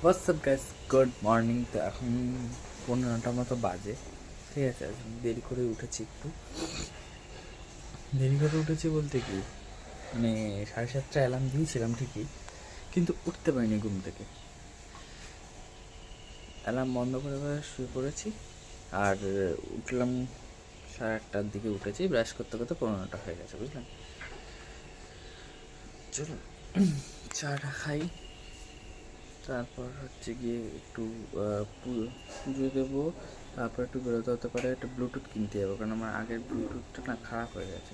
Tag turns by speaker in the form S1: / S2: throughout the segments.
S1: WhatsApp guys, good morning. তো এখন 15টা মতো বাজে, ঠিক আছে। দেরি করে উঠেছি, একটু দেরি করে উঠেছি বলতে কি, মানে 7:30 অ্যালার্ম দিয়েছিলাম ঠিকই, কিন্তু উঠতে পারিনি ঘুম থেকে। অ্যালার্ম বন্ধ করে শুয়ে পড়েছি, আর উঠলাম 8:30টার দিকে। উঠেছি, ব্রাশ করতে করতে 15টা হয়ে গেছে, বুঝলেন। চলো চাটা খাই, তারপর হচ্ছে গিয়ে একটু পুজো দেবো, তারপর একটু বেরোতে হতে পারে। একটা ব্লুটুথ কিনতে যাবো, কারণ আমার আগের ব্লুটুথটা না খারাপ হয়ে গেছে,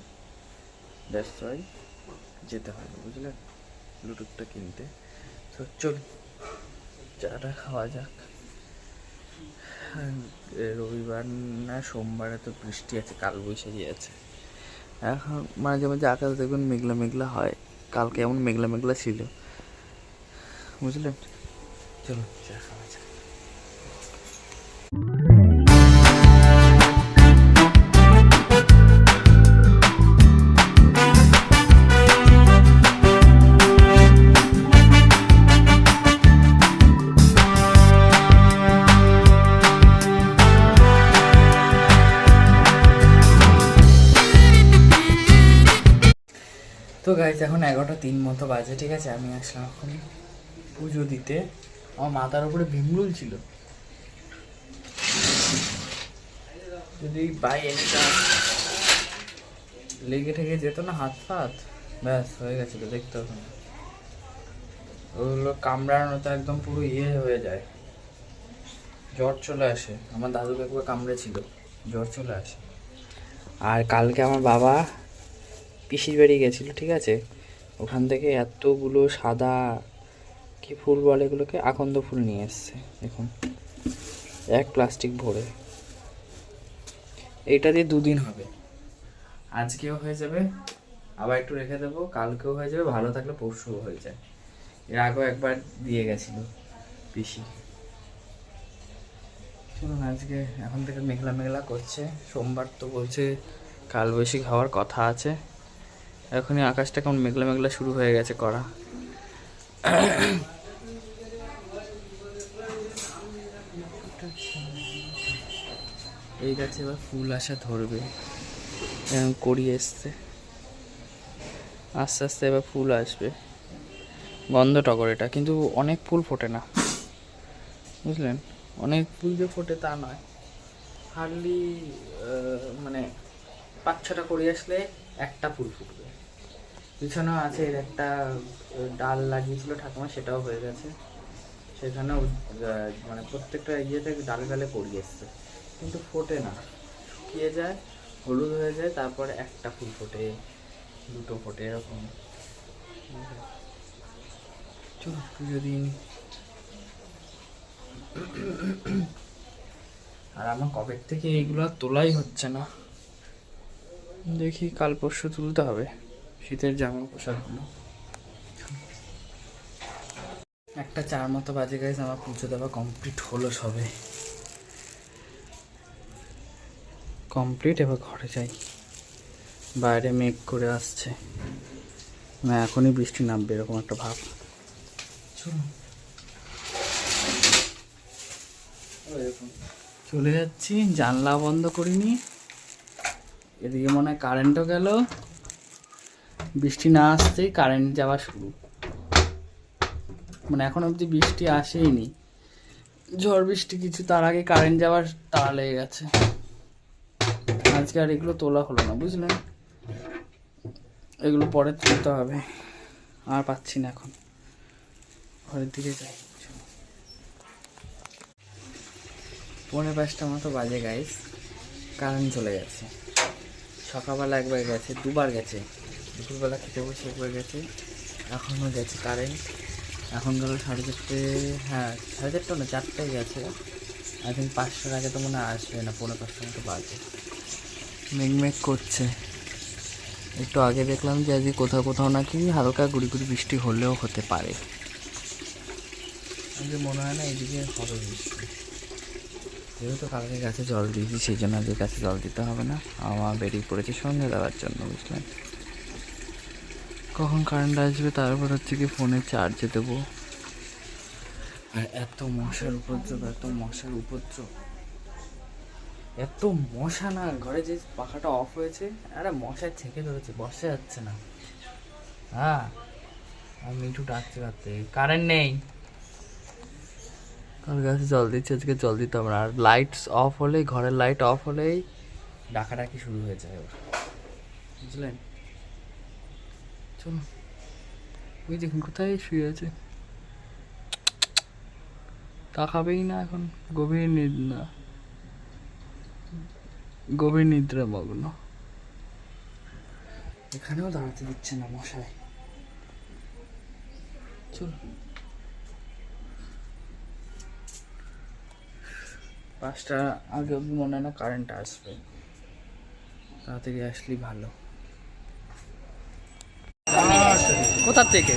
S1: দ্যাটস ওয়াই যেতে হবে, বুঝলেন, ব্লুটুথটা কিনতে। তো চল চাটা খাওয়া যাক। রবিবার না সোমবারে তো বৃষ্টি আছে, কালবৈশাখী আছে। এখন মাঝে মাঝে আকাশ দেখবেন মেঘলা মেঘলা হয়, কালকে এমন মেঘলা মেঘলা ছিল, বুঝলেন। চলো চা খাওয়া যাক। তো গাইজ এখন 11:03 মতো বাজে, ঠিক আছে। আমি আসলাম এখন পুজো দিতে। আমার মাথার উপরে ভিমরুল ছিল, যদি বাই এনি চান্স লেগে ঠেকে যেত না হাত ফাত, ব্যাস হয়ে গেছিলো, দেখতে হবে না। ওগুলো কামড়ানো তো একদম পুরো হয়ে যায়, জ্বর চলে আসে। আমার দাদুকে একবার কামড়েছিল, জ্বর চলে আসে। আর কালকে আমার বাবা পিসির বাড়ি গেছিলো, ঠিক আছে। ওখান থেকে এতগুলো সাদা কি ফুল বলে এগুলোকে, আকন্দ ফুল নিয়ে এসছে, দেখুন, এক প্লাস্টিক ভরে। এইটা দিয়ে 2 দিন হবে, আজকেও হয়ে যাবে, আবার একটু রেখে দেবো, কালকেও হয়ে যাবে, ভালো থাকলে পরশুও হয়ে যায়। এর আগেও একবার দিয়ে গেছিল পিসি। শুনুন, আজকে এখন থেকে মেঘলা মেঘলা করছে, সোমবার তো বলছে কালবৈশাখী হওয়ার কথা আছে। এখনই আকাশটা কেমন মেঘলা মেঘলা শুরু হয়ে গেছে করা। এই গাছে এবার ফুল আসা ধরবে, এরকম করি এসছে, আস্তে আস্তে এবার ফুল আসবে। গন্ধ টগর এটা, কিন্তু অনেক ফুল ফোটে না, বুঝলেন। অনেক ফুল যে ফোটে তা নয়, হার্ডলি মানে 5-6টা করি আসলে একটা ফুল ফুটবে। পিছনেও আছে, এর একটা ডাল লাগিয়েছিল ঠাকুমা, সেটাও হয়ে গেছে। সেখানেও মানে প্রত্যেকটা ইয়েতে ডালে ডালে করি এসছে, কিন্তু ফোটে না, শুকিয়ে যায়, হলুদ হয়ে যায়, তারপরে একটা ফুল ফোটে, 2টো ফোটে, এরকম। চলো পুজো দিন। আর আমার কবে থেকে এইগুলো তোলাই হচ্ছে না, দেখি কাল পরশু তুলতে হবে শীতের জামা পোশাকগুলো। একটা 4 মতো বাজে গাইজ, আমার পুজো দেওয়া কমপ্লিট হলো সবে, কমপ্লিট। এবার ঘরে যাই, বাইরে মেঘ করে আসছে, না এখনই বৃষ্টি নামবে এরকম একটা ভাব। চলো চলে যাচ্ছি, জানলা বন্ধ করিনি। এদিকে মনে হয় কারেন্টও গেল, বৃষ্টি না আসতেই কারেন্ট যাওয়া শুরু। মানে এখন অবধি বৃষ্টি আসেইনি, ঝড় বৃষ্টি কিছু, তার আগে কারেন্ট যাওয়ার তাড়া লেগে গেছে। আজকে আর এগুলো তোলা হলো না, বুঝলেন, এগুলো পরে তুলতে হবে, আর পাচ্ছি না এখন। ঘরের দিকে যাই। 4:45 মতো বাজে গাইস, কারেন্ট চলে গেছে। সকালবেলা একবার গেছে, 2বার গেছে, দুপুরবেলা খেতে বসে একবার গেছে, এখনও গেছে কারেন্ট। এখন গেল 4:30, হ্যাঁ 4:30 না 4টায় গেছে। আই থিঙ্ক 5টার আগে তো মনে হয় আসবে না, 4:45 মতো বাজে। মেঘ করছে, একটু আগে দেখলাম যে আজকে কোথাও কোথাও নাকি হালকা গুড়ি গুড়ি বৃষ্টি হলেও হতে পারে। আজকে মনে হয় না এদিকে হবে বৃষ্টি, যেহেতু কালকে গাছে জল দিয়েছি, সেই জন্য আজকে গাছে জল দিতে হবে না। আমার বেরিয়ে পড়েছে সন্ধ্যে দেওয়ার জন্য, বুঝলেন। কখন কারেন্ট আসবে তারপর হচ্ছে কি ফোনে চার্জে দেবো, আর এত মশার উপদ্রব, এত মশার উপদ্রব, এত মশা না। ঘরে যে পাখাটা অফ হয়েছে, আরে মশায় থেকে ধরেছে, বসা যাচ্ছে না। হ্যাঁ, আর মিঠু ডাকতে ডাকতে কারেন্ট নেই, কাল গাছে জল দিচ্ছে, আজকে জল দিতে হবে না। আর লাইটস অফ হলেই, ঘরের লাইট অফ হলেই ডাকাডাকি শুরু হয়ে যায় ওর, বুঝলেন? চলো, ওই দেখুন কোথায় শুয়ে আছে, তাকাবেই না এখন, গভীর নিদ্রা, গভীর নিদ্রা মগ্ন। এখানেও দাঁড়াতে দিচ্ছে না মশায়। চলো, 5টা আগে অব্দি মনে হয় না কারেন্ট আসবে, তাড়াতাড়ি আসলেই ভালো। কোথার থেকে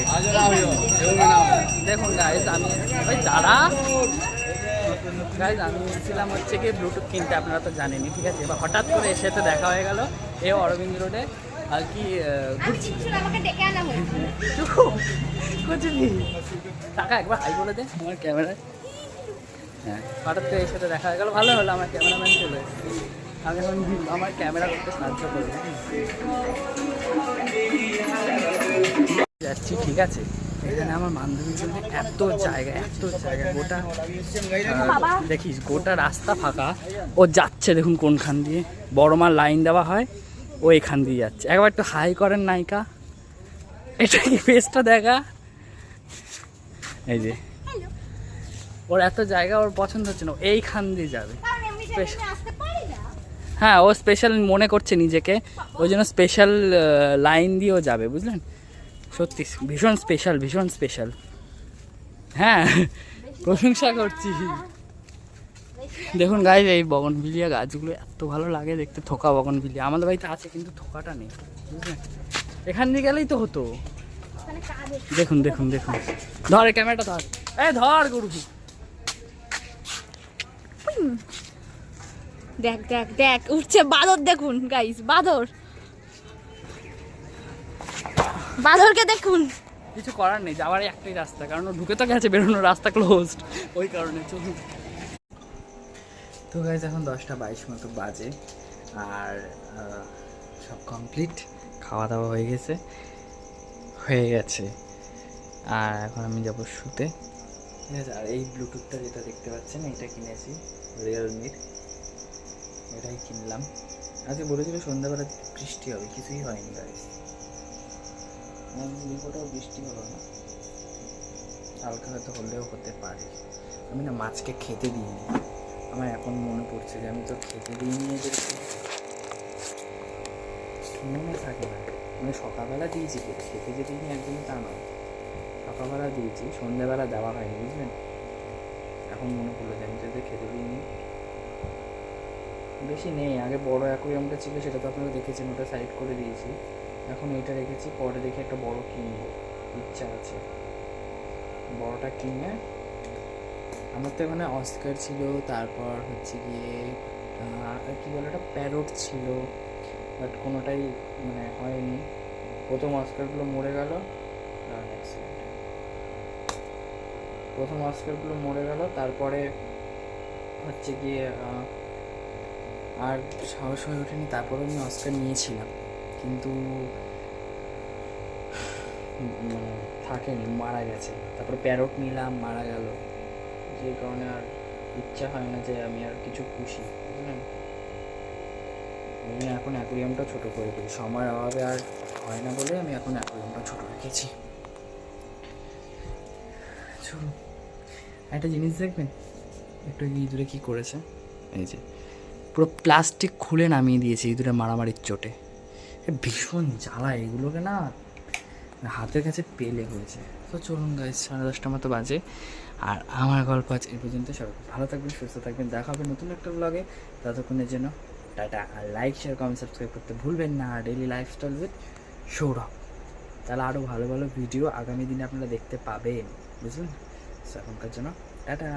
S1: দেখুন গাইজ, আমি ওই দাঁড়া গাইজ, আমি এসেছিলাম হচ্ছে কি ব্লুটুথ কিনতে, আপনারা তো জানেনই, ঠিক আছে? এবার হঠাৎ করে এসে তো দেখা হয়ে গেল এ অরবিন্দ রোডে আর কি ঘুরছি। টাকা একবার হাই বলে দে আমার ক্যামেরায়। হ্যাঁ, হঠাৎ করে এর সাথে দেখা হয়ে গেল, ভালো হলো, আমার ক্যামেরাম্যান চলে এসেছে, আমি এখন আমার ক্যামেরা করতে সাহায্য করবো। যাচ্ছি, ঠিক আছে? এখানে আমার বান্ধবীর জন্য এত জায়গা, এত জায়গা, গোটা দেখিস গোটা রাস্তা ফাঁকা। ও যাচ্ছে দেখুন কোনখান দিয়ে, বড় মার লাইন দেওয়া হয়, ও এখান দিয়ে যাচ্ছে। একবার একটু হাই করেন নায়িকা, এটা কি ফেসটা দেখা, এই যে ওর এত জায়গা, ওর পছন্দ হচ্ছে না, এইখান দিয়ে যাবে। হ্যাঁ, ও স্পেশাল মনে করছে নিজেকে, ওই জন্য স্পেশাল লাইন দিয়েও যাবে, বুঝলেন? সত্যি ভীষণ স্পেশাল, ভীষণ স্পেশাল। হ্যাঁ, প্রশংসা করছি। দেখুন গাইজ, এই বগনভিলিয়া গাছগুলো এত ভালো লাগে দেখতে, থোকা বগনভিলিয়া আমাদের বাড়িতে আছে, কিন্তু থোকাটা নেই, বুঝলেন? এখান দিয়ে গেলেই তো হতো। দেখুন দেখুন দেখুন, ধর ক্যামেরাটা, ধর, ধর গরু।
S2: দেখ দেখ দেখ, উঠছে বাদর, দেখুন গাইস, বাদর, বাদরকে দেখুন।
S1: কিছু করার নেই, যাওয়ার একটাই রাস্তা, কারণ ও ঢুকে তো গেছে, বেরোনোর রাস্তা ক্লোজড, ওই কারণে। চলুন তো গাইজ, এখন 10:22 মতো বাজে, আর সব কমপ্লিট, খাওয়া দাওয়া হয়ে গেছে, আর এখন আমি যাবো শুতে, ঠিক আছে? আর এই ব্লুটুথটা যেটা দেখতে পাচ্ছেন, এটা কিনেছি রিয়েলমির, এটাই কিনলাম। আজকে বলেছিল সন্ধ্যাবেলা বৃষ্টি হবে, কিছুই হয়নি গাইজ, কোথাও বৃষ্টি হলো না, হালকা হয়তো হলেও হতে পারে। আমি না মাছকে খেতে দিইনি, আমার এখন মনে পড়ছে যে আমি তো খেতে দিইনি এদেরকে, মনে থাকে না। মানে সকালবেলা দিয়েছি, খেতে যে দিইনি একদমই তা নয়, সকালবেলা দিয়েছি, সন্ধ্যাবেলা দেওয়া হয়নি, বুঝলেন? এখন মনে পড়লো যে আমি তো এদের খেতে দিইনি। বেশি নেই, আগে বড় অ্যাকোয়ারিয়ামটা ছিল, সেটা তো আপনারা দেখেছেন, ওটা সাইড করে দিয়েছি, এখন এইটা রেখেছি। পরে দেখে একটা বড় কিনবো, ইচ্ছা আছে বড়টা কিনে। আমার তো এখানে অস্কার ছিল, তারপর হচ্ছে গিয়ে কী বলে ওটা, প্যারট ছিল, বাট কোনোটাই মানে হয়নি। প্রথম অস্কারগুলো মরে গেল, তারপরে হচ্ছে গিয়ে আর সাহস হয়ে ওঠেনি। তারপরে আমি অস্কার নিয়েছিলাম, কিন্তু মানে থাকেনি, মারা গেছে। তারপরে প্যারট নিলাম, মারা গেল, যে কারণে আর ইচ্ছা হয় না যে আমি আর কিছু পুষি, বুঝলেন? আমি এখন অ্যাকোয়ারিয়ামটা ছোটো করে দিই, সময়ের অভাবে আর হয় না বলে আমি এখন অ্যাকোয়ারিয়ামটা ছোটো রেখেছি। চলুন একটা জিনিস দেখবেন, একটু ইঁদুরে কী করেছে, এই যে পুরো প্লাস্টিক খুলে নামিয়ে দিয়েছে ইঁদুরে মারামারির চোটে। ভীষণ জ্বালা এগুলোকে না, হাতের কাছে পেলে হয়েছে। তো চলুন গাইজ, 10:30 মতো বাজে, আর আমার গল্প আজ এই পর্যন্ত। সবাই ভালো থাকবেন, সুস্থ থাকবেন, দেখা হবে নতুন একটা ব্লগে। ততক্ষণের জন্য টাটা, আর লাইক, শেয়ার, কমেন্ট, সাবস্ক্রাইব করতে ভুলবেন না। আর ডেইলি লাইফস্টাইল উইথ সৌরভ, তাহলে আরও ভালো ভালো ভিডিও আগামী দিনে আপনারা দেখতে পাবেন, বুঝলেন? এখনকার জন্য টাটা।